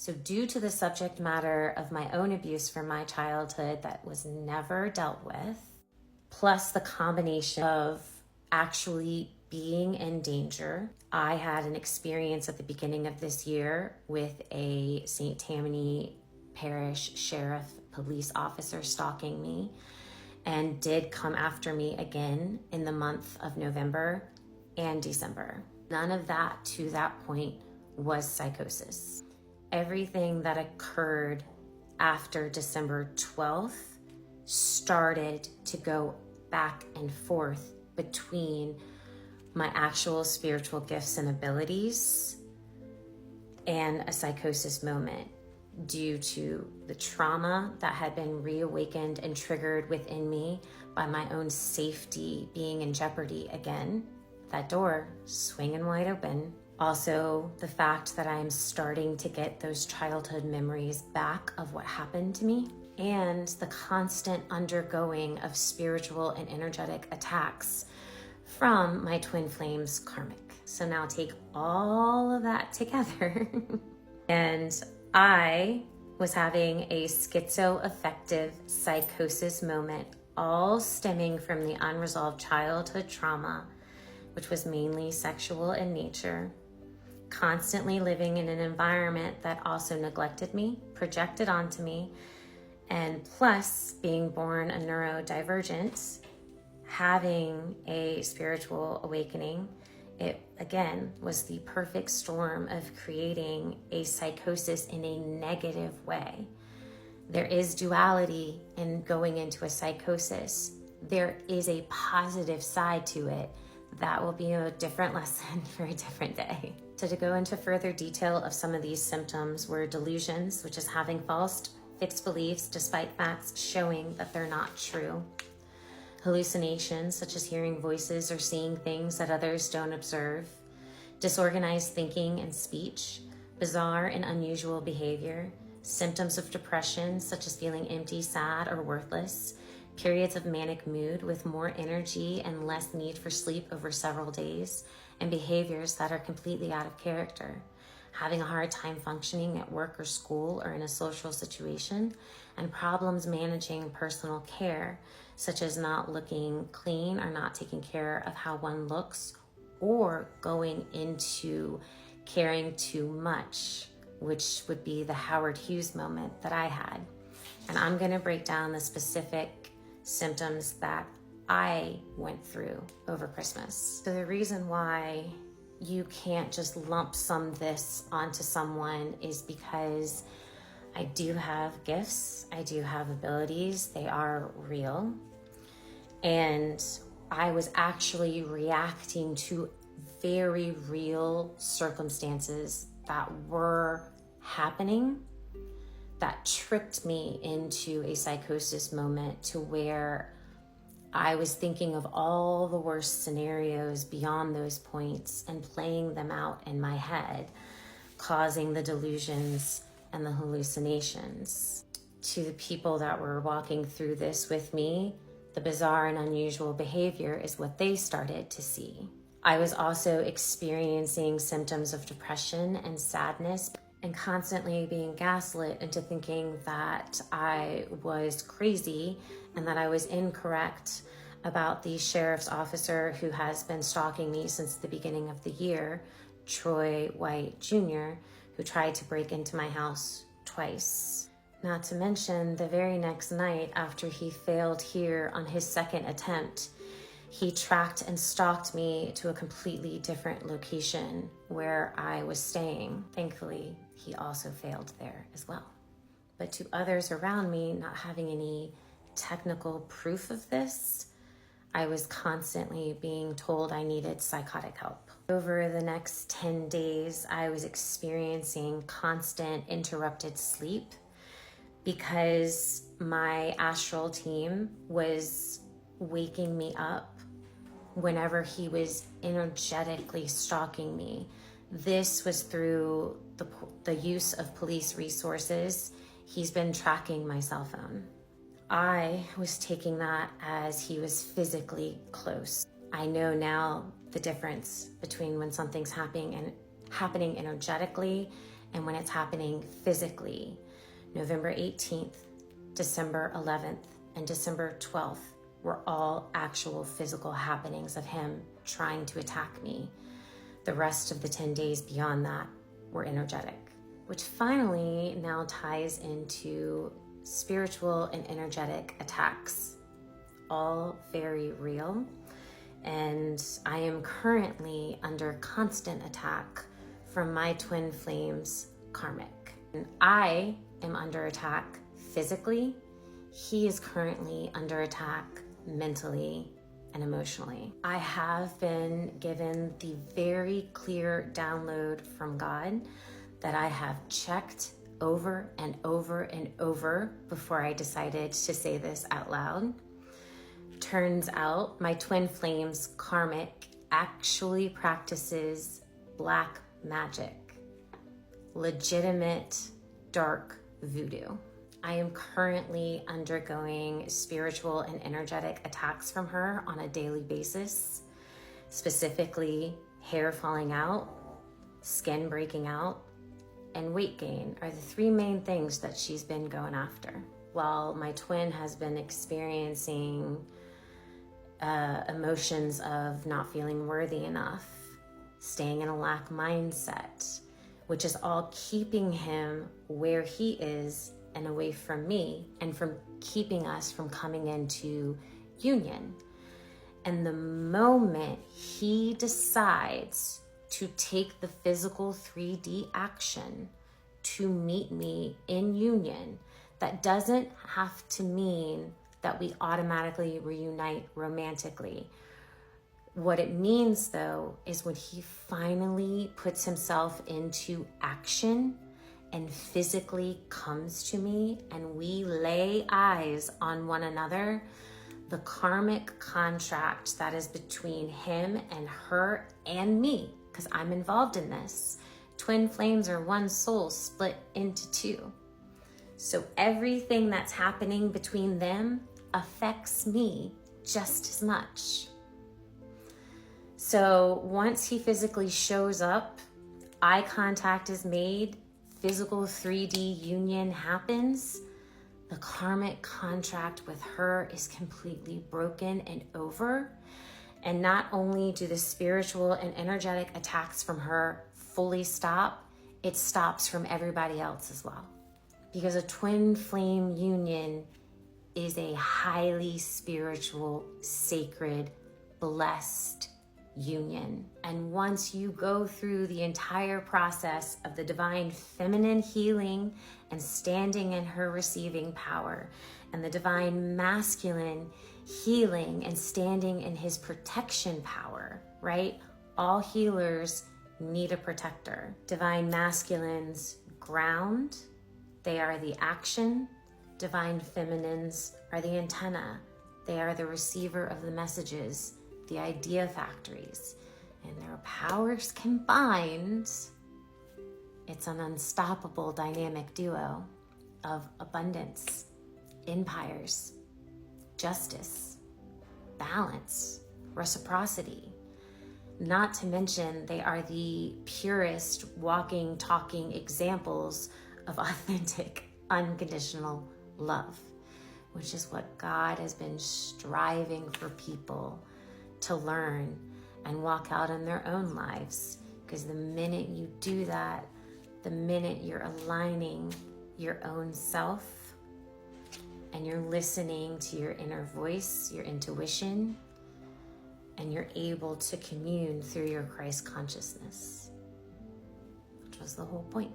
So due to the subject matter of my own abuse from my childhood that was never dealt with, plus the combination of actually being in danger, I had an experience at the beginning of this year with a St. Tammany Parish Sheriff police officer stalking me and did come after me again in the month of November and December. None of that to that point was psychosis. Everything that occurred after December 12th started to go back and forth between my actual spiritual gifts and abilities and a psychosis moment due to the trauma that had been reawakened and triggered within me by my own safety being in jeopardy again. That door swinging wide open. Also, the fact that I am starting to get those childhood memories back of what happened to me, and the constant undergoing of spiritual and energetic attacks from my twin flames karmic. So now take all of that together and I was having a schizoaffective psychosis moment, all stemming from the unresolved childhood trauma, which was mainly sexual in nature, constantly living in an environment that also neglected me, projected onto me, and plus being born a neurodivergent, having a spiritual awakening. It, again, was the perfect storm of creating a psychosis in a negative way. There is duality in going into a psychosis. There is a positive side to it. That will be a different lesson for a different day. So to go into further detail of some of these symptoms were delusions, which is having false fixed beliefs despite facts showing that they're not true. Hallucinations, such as hearing voices or seeing things that others don't observe. Disorganized thinking and speech. Bizarre and unusual behavior. Symptoms of depression, such as feeling empty, sad, or worthless. Periods of manic mood with more energy and less need for sleep over several days. And behaviors that are completely out of character. Having a hard time functioning at work or school or in a social situation, and problems managing personal care, such as not looking clean or not taking care of how one looks, or going into caring too much, which would be the Howard Hughes moment that I had. And I'm going to break down the specific symptoms that I went through over Christmas. So the reason why you can't just lump sum this onto someone is because I do have gifts, I do have abilities, they are real. And I was actually reacting to very real circumstances that were happening that tricked me into a psychosis moment to where I was thinking of all the worst scenarios beyond those points and playing them out in my head, causing the delusions and the hallucinations. To the people that were walking through this with me, the bizarre and unusual behavior is what they started to see. I was also experiencing symptoms of depression and sadness and constantly being gaslit into thinking that I was crazy and that I was incorrect about the sheriff's officer who has been stalking me since the beginning of the year, Troy White Jr., who tried to break into my house twice. Not to mention, the very next night after he failed here on his second attempt, he tracked and stalked me to a completely different location where I was staying. Thankfully, he also failed there as well. But to others around me, not having any technical proof of this, I was constantly being told I needed psychotic help. Over the next 10 days, I was experiencing constant interrupted sleep because my astral team was waking me up whenever he was energetically stalking me. This was through the use of police resources. He's been tracking my cell phone. I was taking that as he was physically close. I know now the difference between when something's happening energetically and when it's happening physically. November 18th, December 11th, and December 12th were all actual physical happenings of him trying to attack me. The rest of the 10 days beyond that were energetic, which finally now ties into spiritual and energetic attacks, all very real. And I am currently under constant attack from my twin flames karmic. And I am under attack physically. He is currently under attack mentally and emotionally. I have been given the very clear download from God that I have checked over and over and over before I decided to say this out loud. Turns out my twin flames karmic actually practices black magic, legitimate dark voodoo. I am currently undergoing spiritual and energetic attacks from her on a daily basis, specifically hair falling out, skin breaking out, and weight gain are the three main things that she's been going after. While my twin has been experiencing emotions of not feeling worthy enough, staying in a lack mindset, which is all keeping him where he is and away from me, and from keeping us from coming into union. And the moment he decides to take the physical 3D action to meet me in union, that doesn't have to mean that we automatically reunite romantically. What it means, though, is when he finally puts himself into action and physically comes to me and we lay eyes on one another, the karmic contract that is between him and her and me, because I'm involved in this. Twin flames are one soul split into two. So everything that's happening between them affects me just as much. So once he physically shows up, eye contact is made, physical 3D union happens, the karmic contract with her is completely broken and over. And not only do the spiritual and energetic attacks from her fully stop, it stops from everybody else as well. Because a twin flame union is a highly spiritual, sacred, blessed union. And once you go through the entire process of the divine feminine healing and standing in her receiving power, and the divine masculine healing and standing in his protection power, right? All healers need a protector. Divine masculines ground, they are the action. Divine feminines are the antenna. They are the receiver of the messages, the idea factories, and their powers combined, it's an unstoppable dynamic duo of abundance, empires, justice, balance, reciprocity. Not to mention, they are the purest walking, talking examples of authentic, unconditional love, which is what God has been striving for people to learn and walk out in their own lives. Because the minute you do that, the minute you're aligning your own self and you're listening to your inner voice, your intuition, and you're able to commune through your Christ consciousness, which was the whole point.